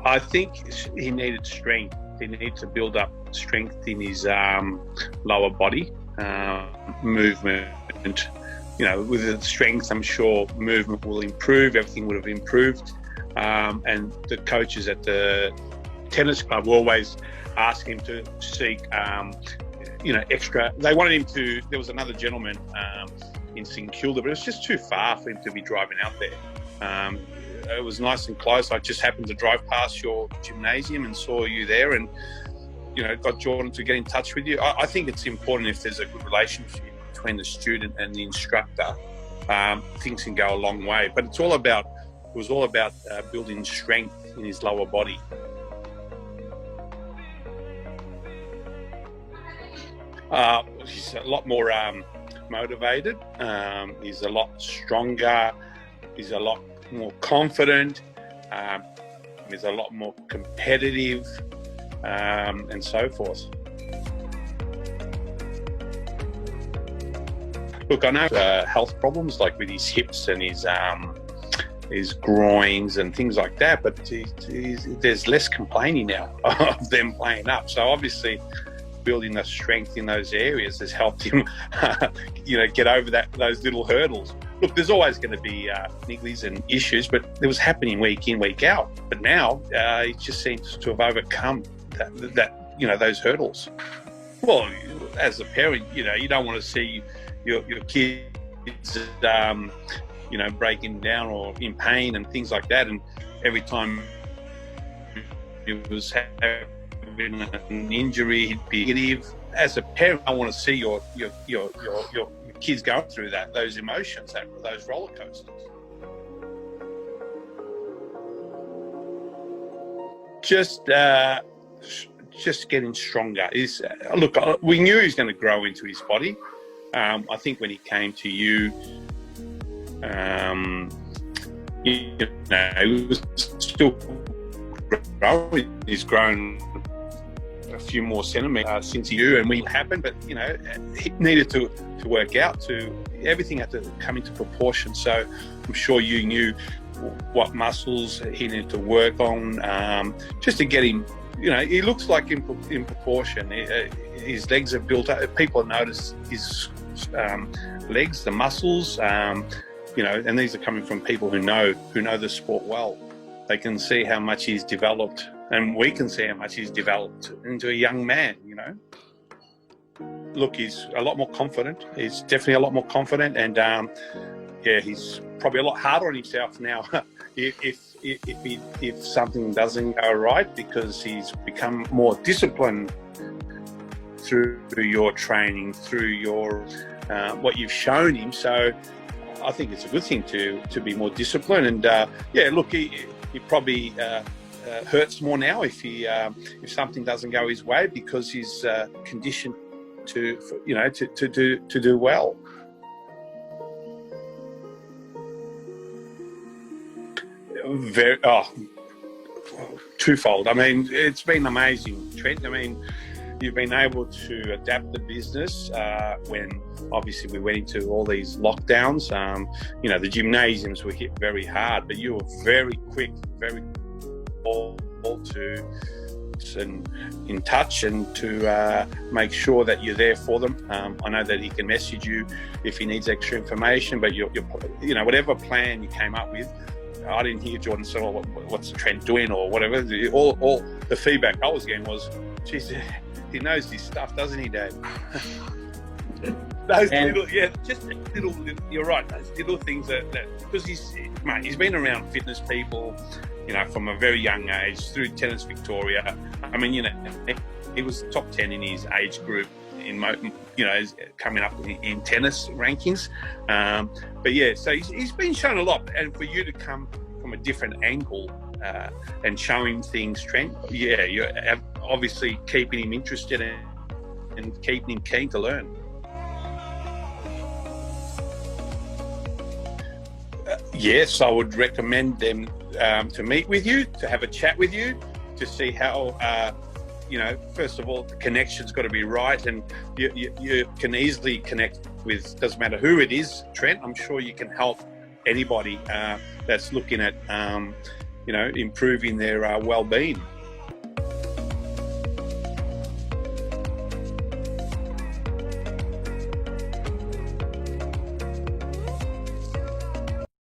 I think he needed strength. He needed to build up strength in his lower body, movement. With the strength, I'm sure movement will improve. Everything would have improved. And the coaches at the tennis club were always asking him to seek, extra. They wanted him to. There was another gentleman in St Kilda, but it was just too far for him to be driving out there. It was nice and close. I just happened to drive past your gymnasium and saw you there, and got Jordan to get in touch with you. I think it's important if there's a good relationship between the student and the instructor. Things can go a long way, but it was all about building strength in his lower body. He's a lot more motivated. He's a lot stronger. He's a lot more confident. He's a lot more competitive, and so forth. Look, I know health problems like with his hips and his groins and things like that, but there's less complaining now of them playing up. So obviously, building the strength in those areas has helped him, get over those little hurdles. Look, there's always going to be niggles and issues, but it was happening week in, week out. But now he just seems to have overcome those hurdles. Well, as a parent, you don't want to see your kids, breaking down or in pain and things like that. And every time he was having an injury, he'd be negative. As a parent, I want to see your kids going through those emotions, those roller coasters. Just getting stronger. We knew he was going to grow into his body. I think when he came to you, he was still growing. He's grown a few more centimeters since you and we happened, but he needed to work out. Everything had to come into proportion. So I'm sure you knew what muscles he needed to work on, just to get him. He looks like in proportion. His legs are built up. People notice his legs, the muscles, and these are coming from people who know the sport well. They can see how much he's developed, and we can see how much he's developed into a young man. Look, he's a lot more confident. He's definitely a lot more confident, and he's probably a lot harder on himself now if something doesn't go right, because he's become more disciplined through your training, through your what you've shown him. So I think it's a good thing to be more disciplined. And look, he probably hurts more now if something doesn't go his way, because he's conditioned to do well. Twofold. I mean, it's been amazing, Trent. I mean, you've been able to adapt the business when obviously we went into all these lockdowns. The gymnasiums were hit very hard, but you were very quick, very able to and in touch and to make sure that you're there for them. I know that he can message you if he needs extra information, but you're whatever plan you came up with. I didn't hear Jordan say, "Oh, what's Trent doing?" or whatever. All the feedback I was getting was, "Geez, he knows his stuff, doesn't he, Dad?" You're right. Those little things that because he's been around fitness people, from a very young age through Tennis Victoria. I mean, he was top 10 in his age group in coming up in tennis rankings. So he's been shown a lot, and for you to come from a different angle and showing things, Trent, you're obviously keeping him interested and keeping him keen to learn. Yes, I would recommend them to meet with you, to have a chat with you, to see how first of all, the connection's got to be right, and you can easily connect with, doesn't matter who it is, Trent. I'm sure you can help anybody that's looking at improving their well-being.